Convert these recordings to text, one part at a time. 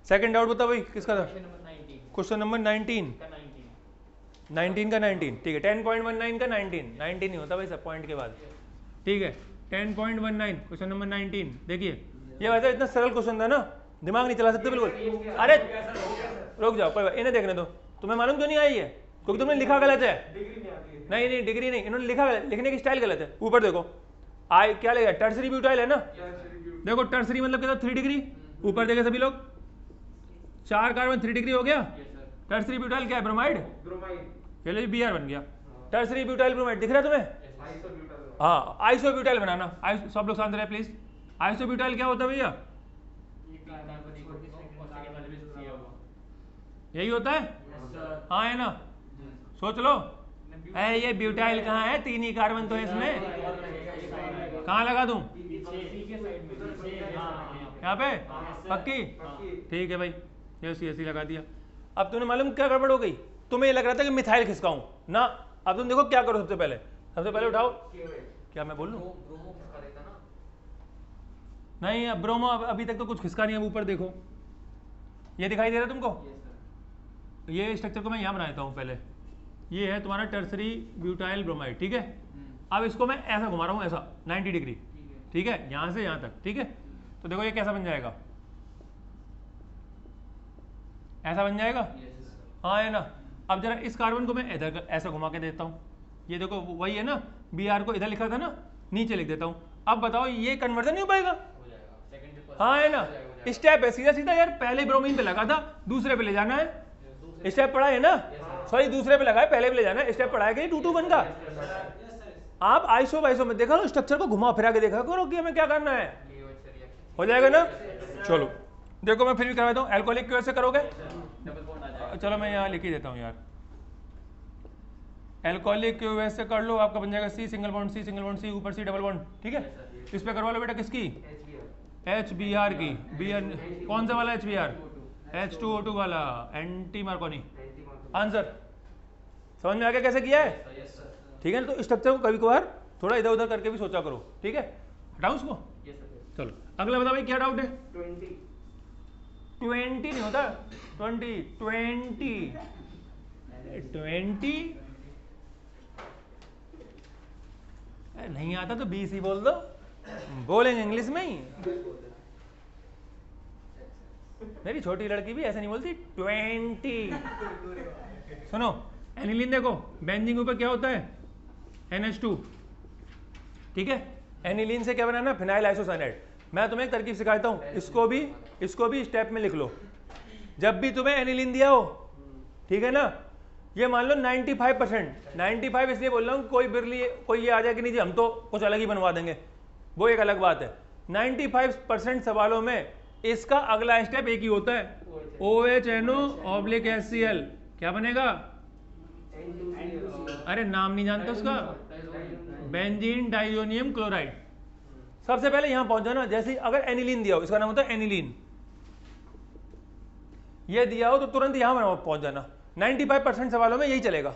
Second doubt बताओ भाई, किसका था? क्वेश्चन नंबर 19 का 19, ठीक है। 10.19 का 19 नहीं होता भाई सब पॉइंट के बाद, ठीक है। 10.19 क्वेश्चन नंबर 19 देखिए, ये वैसे इतना सरल क्वेश्चन था ना, दिमाग नहीं चला सकते बिल्कुल। अरे रुक जाओ, कोई बात, इन्हें देखने दो। तुम्हें मालूम क्यों नहीं आई है? क्योंकि तुमने लिखा गलत है। नहीं नहीं, डिग्री नहीं, इन्होंने लिखा गलत, लिखने की स्टाइल गलत है। ऊपर देखो, आई क्या लगेगा? टर्सरी ब्यूटाइल है ना, देखो टर्सरी मतलब क्या था? 3 डिग्री। ऊपर देखे सभी लोग, 4 कार्बन 3 डिग्री हो गया। टर्सरी ब्यूटाइल क्या है? ब्रोमाइड। चलो Br बन गया, टर्सरी ब्यूटाइल ब्रोमाइड। दिख रहा है तुम्हें? हाँ, आइसोब्यूटाइल बनाना। सब लोग शांत रहे प्लीज। आइसोब्यूटाइल क्या होता है भैया? यही होता है, हाँ है ना? सोच लो, ये ब्यूटाइल कहाँ है? 3 ही कार्बन तो है इसमें। कहाँ लगा दूं? यहाँ पे पक्की? ठीक है भाई, ऐसी लगा दिया। अब तुम्हें मालूम क्या गड़बड़ हो गई? तुम्हें ये लग रहा था कि मिथाइल खिसकाऊं ना। अब तुम देखो क्या करो, सबसे पहले उठाओ, क्या मैं बोल लूं? नहीं, अब ब्रोमो अभी तक तो कुछ खिसका नहीं है। ऊपर देखो, ये दिखाई दे रहा है तुमको? ये स्ट्रक्चर को मैं यहाँ बना देता हूँ पहले। ये है तुम्हारा टर्सरी ब्यूटाइल ब्रोमाइड, ठीक है। अब इसको मैं ऐसा घुमा रहा हूँ, ऐसा 90 डिग्री, ठीक है, यहाँ से यहाँ तक, ठीक है। तो देखो ये कैसा बन जाएगा, ऐसा बन जाएगा, हाँ है ना। अब जरा इस कार्बन को मैं इधर ऐसा घुमा के देता हूँ, ये देखो वही है ना, Br को इधर लिखा था ना, नीचे लिख देता हूँ। अब बताओ ये कन्वर्जन नहीं हो पाएगा? हाँ है ना, स्टेप है सीधा सीधा यार। पहले ब्रोमीन पे लगा था, दूसरे पे ले जाना है। स्टेप पढ़ा है ना? सॉरी, दूसरे पे लगा है, पहले पे ले जाना है। स्टेप पढ़ा है कि 2-2-1 का? आप आइसो में देखा ना, स्ट्रक्चर को घुमा फिरा के देखा करो कि हमें क्या करना है, हो जाएगा ना। चलो देखो, मैं फिर भी करवाता हूँ। एल्कोहलिक क्यों ऐसे करोगे? चलो मैं यहाँ लिख ही देता हूँ यार, एल्कोहलिक क्यों वैसे कर लो, आपका बन जाएगा C सिंगल बॉन्ड C ऊपर C डबल बॉन्ड, ठीक है। इस पे करवा लो बेटा, किसकी? HBr की। Br कौन सा वाला? HBr, H2O2 वाला, एंटी मार्कोनी। आंसर समझ में आ गया कैसे किया है? ठीक है ना। तो स्ट्रक्चर को कभी कभार थोड़ा इधर उधर करके भी सोचा करो, ठीक है। हटाऊं उसको? चलो अगला बताओ भाई, क्या डाउट है? 20 नहीं होता, 20 नहीं आता तो 20 ही बोल दो, बोलेंगे इंग्लिश में ही। मेरी छोटी लड़की भी ऐसे नहीं बोलती 20। सुनो, एनिलीन देखो, बेंजीन ऊपर क्या होता है? NH2, ठीक है। एनिलीन से क्या बनाना? Phenyl isocyanide. मैं तुम्हें एक तरकीब सिखाता हूँ, इसको भी स्टेप में लिख लो। जब भी तुम्हें एनिलीन दिया हो, ठीक है ना, ये मान लो 95%, 95 इसलिए बोल रहा हूँ, कोई ये आ जाए कि नहीं जी हम तो कुछ अलग ही बनवा देंगे, वो एक अलग बात है। 95% सवालों में इसका अगला स्टेप एक ही होता है, OHNO/HCl। क्या बनेगा? अरे नाम नहीं जानते उसका? Benzene diazonium chloride. सबसे पहले यहां पहुंच जाना। जैसे अगर एनिलीन दिया हो, इसका नाम होता है एनिलीन, ये दिया हो तो तुरंत यहां पहुंच जाना। 95% सवालों में यही चलेगा।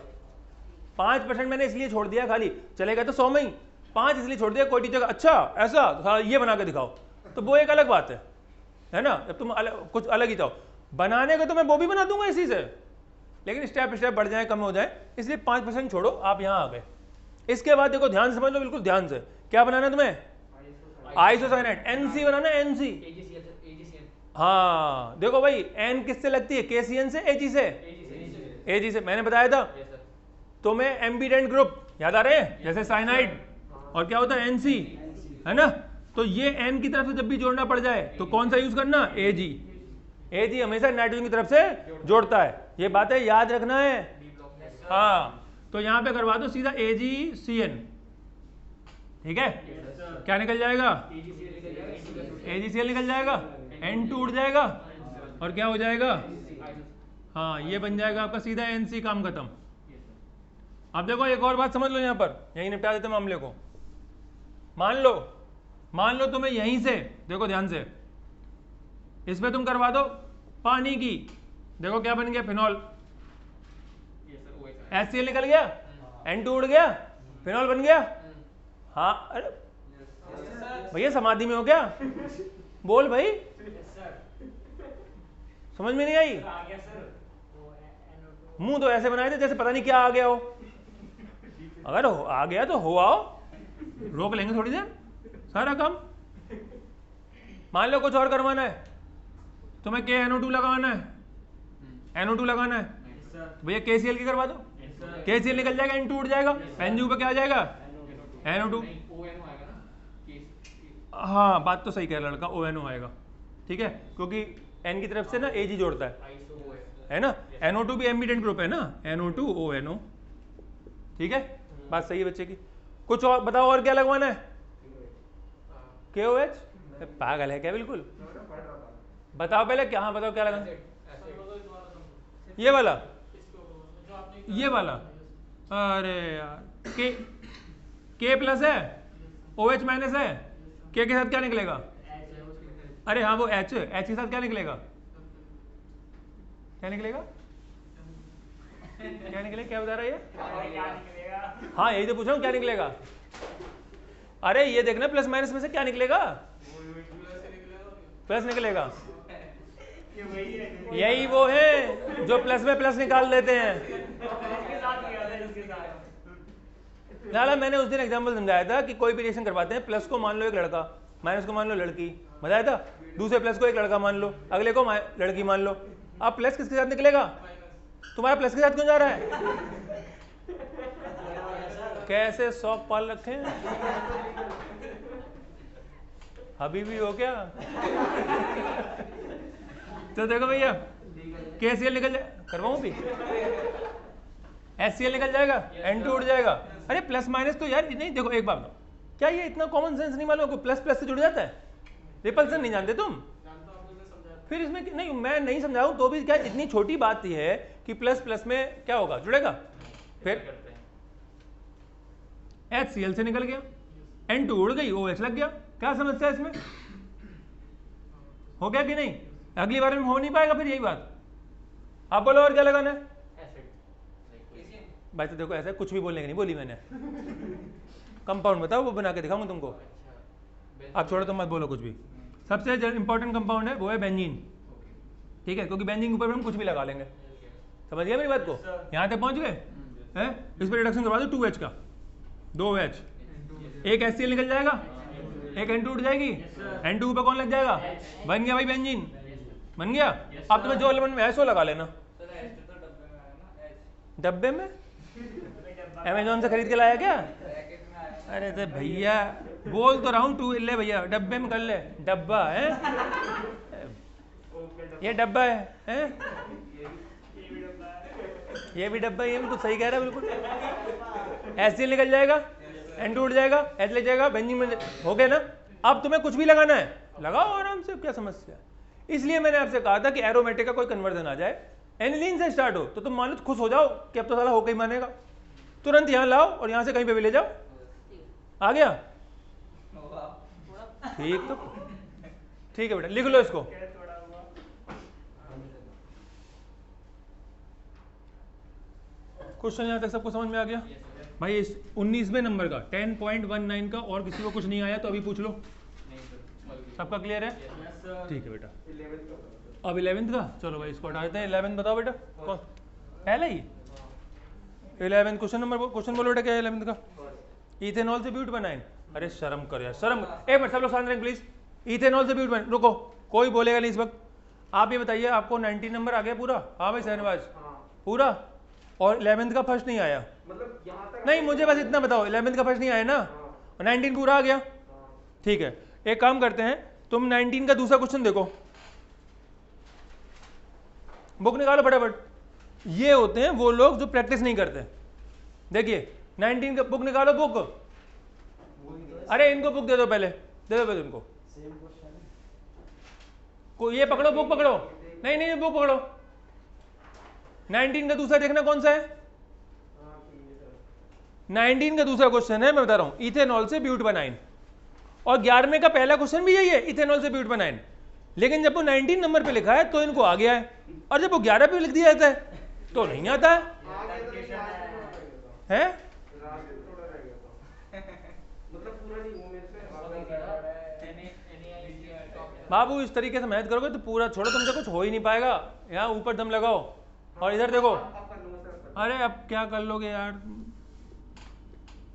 5% मैंने इसलिए छोड़ दिया, खाली चलेगा तो 100 में ही 5 इसलिए छोड़ दिया। कोई टीचर अच्छा ऐसा तो ये बना के दिखाओ, तो वो एक अलग बात है ना। जब तुम कुछ अलग ही चाहो बनाने का, तो मैं वो भी बना दूंगा इसी से, लेकिन स्टेप बढ़ जाए, कम हो जाए, इसलिए 5% छोड़ो, आप यहां आ गए। इसके बाद देखो, ध्यान से समझ लो, बिल्कुल ध्यान से। क्या बनाना है तुम्हें? आइसोसाइनाइड, NC बनाना है, NC। हाँ देखो भाई, N किससे लगती है? KCN से, Ag से? Ag से। मैंने बताया था तुम्हें एम्बिडेंट ग्रुप याद आ रहे हैं, जैसे साइनाइड, और क्या होता है? NC, है ना। तो ये N की तरफ से जब भी जोड़ना पड़ जाए तो कौन सा यूज करना? Ag। Ag हमेशा नाइट्रोजन की तरफ से जोड़ता है, ये बातें याद रखना है। हाँ, तो यहां पे करवा दो सीधा AgCN, ठीक है। क्या निकल जाएगा? AgCl निकल जाएगा, N2 उड़ जाएगा, और क्या हो जाएगा? हाँ, ये बन जाएगा आपका सीधा NC, काम खत्म। अब देखो एक और बात समझ लो, यहां पर यही निपटा देते मामले को। मान लो तुम्हें यहीं से, देखो ध्यान से, इसमें तुम करवा दो पानी की, देखो क्या बन गया? फिनॉल। HCl निकल गया, N2 उड़ गया, फिनॉल बन गया। हाँ, अरे भैया समाधि में हो क्या? बोल भाई। समझ में नहीं आई? मुंह तो ऐसे बनाए थे जैसे पता नहीं क्या आ गया हो। अगर आ गया तो हो आओ, रोक लेंगे थोड़ी देर सारा काम। मान लो कुछ और करवाना है, तुम्हें KNO2 लगाना है, NO2 लगाना है, भैया KCl की करवा दो, KCl निकल जाएगा, N2 उठ जाएगा, NU पे क्या आ जाएगा? NO2। हाँ बात तो सही कह रहा लड़का, ONO आएगा, ठीक है, क्योंकि N की तरफ से ना AG जोड़ता है ना। NO2 भी एम्बिडेंट ग्रुप है ना, NO2 ONO, ठीक है, बात सही है बच्चे की। कुछ और बताओ, और क्या लगवाना है? KOH? पागल है क्या बिल्कुल? बताओ पहले क्या, हाँ बताओ क्या लगाना? ये वाला, ये वाला, अरे यार K प्लस है, OH माइनस है, K के साथ क्या निकलेगा? अरे हाँ वो H के साथ क्या निकलेगा? क्या निकलेगा? क्या निकलेगा? क्या बता रहा है ये? हाँ यही तो पूछ रहा हूँ, क्या निकलेगा? अरे ये देखना प्लस माइनस में से क्या निकलेगा? प्लस निकलेगा। यही वो है जो प्लस में प्लस निकाल देते हैं। लाला मैंने उस दिन एग्जांपल समझाया था कि कोई भी रिएक्शन करवाते हैं, प्लस को मान लो एक लड़का, माइनस को मान लो लड़की, बताया था। दूसरे प्लस को एक लड़का मान लो, अगले को लड़की मान लो। अब प्लस किसके साथ निकलेगा? तुम्हारा प्लस के साथ क्यों जा रहा है? कैसे शौक पाल रखे हैं, हबीबी हो क्या? तो देखो भैया KCl निकल जाए, करवाऊं भी, HCl निकल जाएगा, N2 उड़ जाएगा। अरे प्लस माइनस तो यार नहीं, देखो एक बात बताओ, क्या ये इतना कॉमन सेंस नहीं मालूम? प्लस प्लस से जुड़ जाता है, रिपल्सन नहीं जानते तुम? फिर इसमें नहीं, मैं नहीं समझाऊं तो भी क्या इतनी छोटी बात ही है कि प्लस प्लस में क्या होगा, जुड़ेगा। फिर HCl से निकल गया, N2 उड़ गई, OH लग गया, क्या समस्या है इसमें? हो गया कि नहीं? अगली बार में हो नहीं पाएगा फिर यही बात। आप बोलो और क्या लगाना है? भाई तो देखो ऐसा कुछ भी बोलने की नहीं बोली मैंने। कंपाउंड बताओ, वो बना के दिखाऊंगा तुमको। आप छोड़ो, तुम मत बोलो कुछ भी। सबसे इंपॉर्टेंट कंपाउंड है वो है बेंजीन, ठीक है, क्योंकि बेंजीन के ऊपर हम कुछ भी लगा लेंगे। समझ गया मेरी बात को? यहाँ तक पहुँच गए हैं? इस पर रिडक्शन करवा दो 2H का, 2H, एक HCl निकल जाएगा, एक N2 उठ जाएगी, N2 पे कौन लग जाएगा? बन गया भाई बेंजीन, बन गया। अब तुम्हें जो एलिमेंट में ऐसो लगा लेना। डब्बे में अमेजोन से खरीद के लाया क्या? अरे तो भैया बोल तो रहा हूँ, 2 ले भैया, डब्बे में कर ले, डब्बा है ये, डब्बा है ये भी डब्बा, ये भी तो सही कह रहा है बिल्कुल। HCl निकल जाएगा, N2 उड़ जाएगा, H लग जाएगा, बेंजीन में हो गया ना। अब तुम्हें कुछ भी लगाना है, लगाओ आराम से, क्या समस्या है? इसलिए मैंने आपसे कहा था कि एरोमेटिक का कोई कन्वर्जन आ जाए, एनिलीन से स्टार्ट हो तो तुम मान लो खुश हो जाओ कि अब तो साला होकर ही मानेगा। तुरंत यहाँ लाओ और यहाँ से कहीं पे भी ले जाओ, आ गया? ठीक, तो ठीक है बेटा, लिख लो इसको। क्वेश्चन यहाँ तक सबको समझ में आ गया? भाई इस 19वें नंबर का 10.19 का और किसी को कुछ नहीं आया तो अभी पूछ लो। सबका क्लियर है? ठीक है बेटा। अब 11th का, चलो भाई इसको हटा देते हैं। 11th बताओ बेटा, कौन पहले ही? 11th क्वेश्चन बोलो बेटा, क्या है 11th का? इथेनॉल से ब्यूट बनाए। अरे शर्म कर यार, शर्म। एक मिनट सब लोग शांत रहें प्लीज। इथेनॉल से ब्यूट बनाए, रुको, कोई बोलेगा नहीं इस वक्त। आप ये बताइए, आपको 19 नंबर आ गया पूरा? हाँ भाई शहनवाज, पूरा? और 11th का फर्स्ट नहीं आया? मतलब यहाँ तक नहीं, मुझे बस इतना बताओ, 11th का फर्स्ट नहीं आया ना? 19 पूरा आ गया, ठीक है। एक काम करते हैं, तुम 19 का दूसरा क्वेश्चन देखो, बुक निकालो फटाफट। ये होते हैं वो लोग जो प्रैक्टिस नहीं करते। देखिए 19 का बुक निकालो, बुक। अरे इनको बुक दे दो पहले, दे दो पहले इनको। को ये पकड़ो, बुक पकड़ो। नहीं नहीं, बुक पकड़ो। 19 का दूसरा देखना कौन सा है? 19 का दूसरा क्वेश्चन है, मैं बता रहा हूं, इथेनॉल से ब्यूट बनाइन। और 11वें का पहला क्वेश्चन भी यही है, इथेनॉल से ब्यूट बनाइन। लेकिन जब वो 19 नंबर पे लिखा है तो इनको आ गया है, और जब वो 11 पे लिख दिया जाता है तो नहीं आता है? बाबू इस तरीके से मेहनत करोगे तो पूरा छोड़ो, तुमसे कुछ हो ही नहीं पाएगा। यहाँ ऊपर दम लगाओ और इधर देखो। अरे अब क्या कर लोगे यार,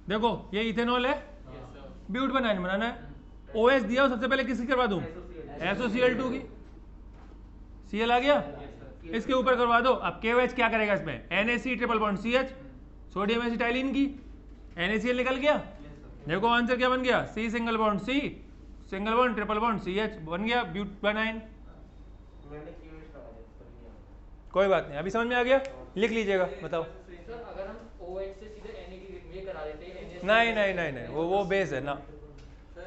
देखो ये इथेनॉल है, ब्यूट बनाना है। ओएस दिया हो, सबसे पहले किसकी करवा दूं? SOCl2 की। Cl आ गया, इसके ऊपर करवा दो। अब KOH क्या करेगा इसमें? NaC triple bond CH, sodium acetylene की, NaCl निकल गया। देखो आंसर क्या बन गया? C single bond C, single bond triple bond CH बन गया ब्यूटानाइन। कोई बात नहीं, अभी समझ में आ गया? लिख लीजिएगा, बताओ। सर अगर हम OH से सीधे Na की ये करा देते हैं, नहीं, वो बेस है ना।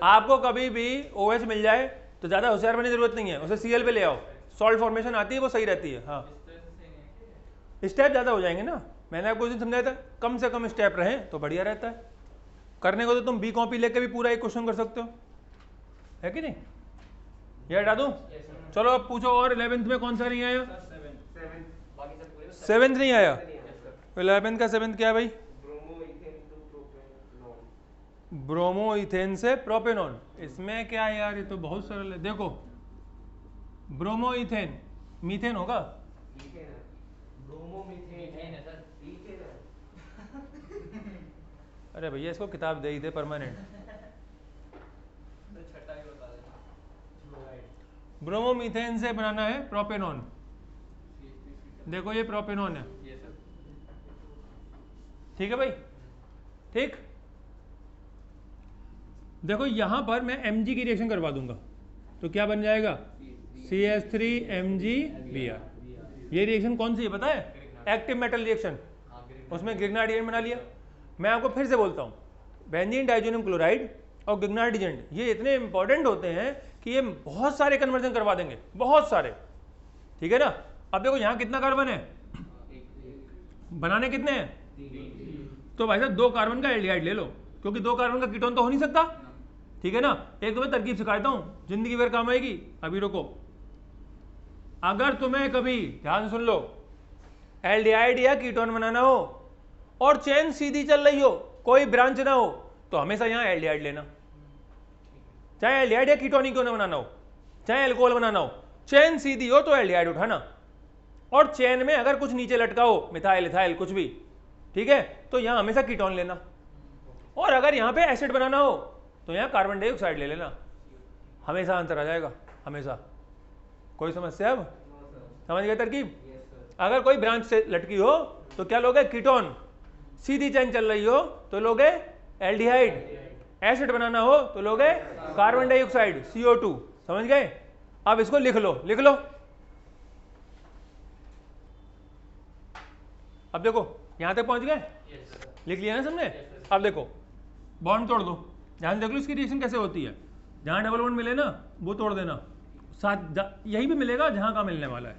आपको कभी भी OH मिल जाए तो ज़्यादा होशियार बनने की जरूरत नहीं है, उसे Cl पे ले आओ, सॉल्ट फॉर्मेशन आती है, वो सही रहती है। हाँ, स्टेप ज़्यादा हो जाएंगे ना, मैंने आपको उस दिन समझाया था, कम से कम स्टेप रहें तो बढ़िया रहता है। करने को तो तुम B कॉपी लेके भी पूरा एक क्वेश्चन कर सकते हो, है कि नहीं? ये हटा दूँ? चलो अब पूछो। और 11th में कौन सा नहीं आया? 7th नहीं आया। 11th का 7th क्या है भाई? ब्रोमो इथेन से प्रोपेनॉन। इसमें क्या है यार, ये तो बहुत सरल है। देखो ब्रोमो इथेन, मीथेन होगा। अरे भैया इसको किताब दे ही दे परमानेंट। ब्रोमोमीथेन से बनाना है प्रोपेनॉन। देखो ये प्रोपेनॉन है, ठीक है भाई? ठीक, देखो यहां पर मैं Mg की रिएक्शन करवा दूंगा तो क्या बन जाएगा? CH3MgBr। ये रिएक्शन कौन सी है पता है? Active metal reaction. उसमें ग्रिग्नार्डिएंट बना लिया। मैं आपको फिर से बोलता हूँ, बेंजीन डाइजोनियम क्लोराइड और ग्रिग्नार्डिएंट ये इतने इंपॉर्टेंट होते हैं कि ये बहुत सारे कन्वर्जन करवा देंगे, बहुत सारे, ठीक है ना? अब देखो यहाँ कितना कार्बन है, बनाने कितने हैं? तो भाई साहब 2 कार्बन का एल्डिहाइड ले लो, क्योंकि 2 कार्बन का कीटोन तो हो नहीं सकता, ठीक है ना? एक तो मैं तरकीब सिखाता हूँ, जिंदगी भर काम आएगी। अभी रुको, अगर तुम्हें कभी, ध्यान सुन लो, एल्डिहाइड या कीटोन बनाना हो और चेन सीधी चल रही हो, कोई ब्रांच ना हो, तो हमेशा यहाँ एल्डिहाइड लेना। चाहे एल्डिहाइड या कीटोन ही क्यों ना बनाना हो, चाहे अल्कोहल बनाना हो, चेन सीधी हो तो एल्डिहाइड उठाना। और चेन में अगर कुछ नीचे लटका हो, मिथाइल इथाइल कुछ भी, ठीक है, तो यहाँ हमेशा कीटोन लेना। और अगर यहाँ पे एसिड बनाना हो तो यहाँ कार्बन डाइऑक्साइड ले लेना, हमेशा आंसर आ जाएगा, हमेशा। कोई समस्या? अब समझ गए तरकीब? अगर कोई ब्रांच से लटकी हो तो क्या लोगे? कीटोन। सीधी चेन चल रही हो तो लोगे एल्डिहाइड। एसिड बनाना हो तो लोगे कार्बन डाइऑक्साइड CO2। समझ गए? अब इसको लिख लो, लिख लो। अब देखो यहां तक पहुंच गए, लिख लिया ना सबने? अब देखो बॉन्ड तोड़ दो, ध्यान देख लो इसकी रिएक्शन कैसे होती है। जहां डबल बॉन्ड मिले ना वो तोड़ देना, साथ यही भी मिलेगा जहां का मिलने वाला है।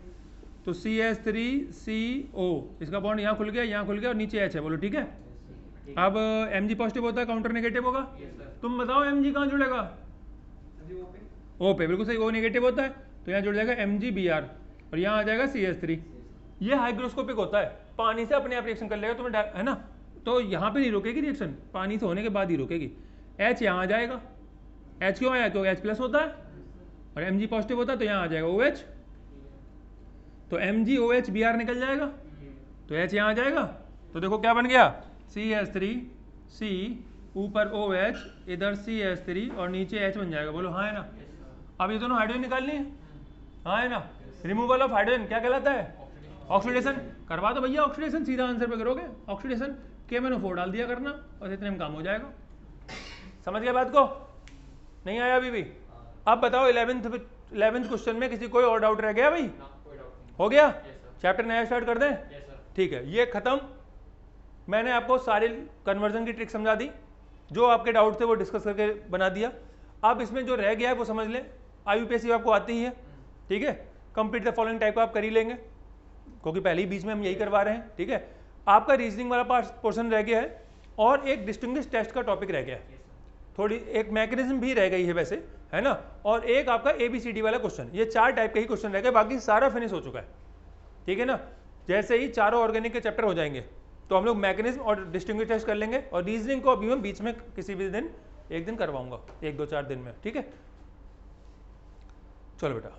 तो CH3CO, इसका बॉन्ड यहाँ खुल गया, यहाँ खुल गया और नीचे H है, बोलो ठीक है? अब Mg पॉजिटिव होता है, काउंटर नेगेटिव होगा। तुम बताओ Mg कहाँ जुड़ेगा? O पे, बिल्कुल सही। O नेगेटिव होता है तो यहाँ जुड़ जाएगा MgBr और यहाँ आ जाएगा CH3। ये हाइग्रोस्कोपिक होता है, पानी से अपने आप रिएक्शन कर लेगा तुम्हें, है ना? तो यहाँ पे नहीं रुकेगी रिएक्शन, पानी से होने के बाद ही रुकेगी। H यहाँ आ जाएगा, H क्यों आया? तो H प्लस होता है और Mg पॉजिटिव होता है तो यहाँ आ जाएगा OH, तो MgOH निकल जाएगा, तो H यहाँ आ जाएगा। तो देखो क्या बन गया? CH3C, ऊपर OH, इधर CH3 और नीचे H बन जाएगा, बोलो हाँ है ना? अब ये दोनों हाइड्रोजन निकालनी है, हाँ है ना? रिमूवल ऑफ हाइड्रोजन क्या कहलाता है? ऑक्सीडेशन। करवा दो भैया ऑक्सीडेशन, सीधा आंसर पे करोगे ऑक्सीडेशन, KMnO4 डाल दिया करना और इतने में काम हो जाएगा। समझ गए बात को? नहीं आया अभी भी? अब बताओ 11th क्वेश्चन में किसी कोई और डाउट रह गया भाई? हो गया? चैप्टर नया स्टार्ट कर दें? ठीक है, ये खत्म। मैंने आपको सारे कन्वर्जन की ट्रिक समझा दी, जो आपके डाउट थे वो डिस्कस करके बना दिया। अब इसमें जो रह गया है वो समझ लें। IUPAC आपको आती ही है, ठीक है? कंप्लीट द फॉलोइंग टाइप आप कर ही लेंगे, क्योंकि पहले ही बीच में हम यही करवा रहे हैं, ठीक है? आपका रीजनिंग वाला पोर्शन रह गया है और एक डिस्टिंग्विश टेस्ट का टॉपिक रह गया है, थोड़ी एक मैकेनिज्म भी रह गई है वैसे, है ना? और एक आपका ABCD वाला क्वेश्चन। ये 4 टाइप के ही क्वेश्चन रह गए, बाकी सारा फिनिश हो चुका है, ठीक है ना? जैसे ही चारों ऑर्गेनिक के चैप्टर हो जाएंगे तो हम लोग मैकेनिज्म और डिस्टिंग्विश टेस्ट कर लेंगे, और रीजनिंग को अभी मैं बीच में किसी भी दिन एक दिन करवाऊंगा, 1 2 4 दिन में, ठीक है? चलो बेटा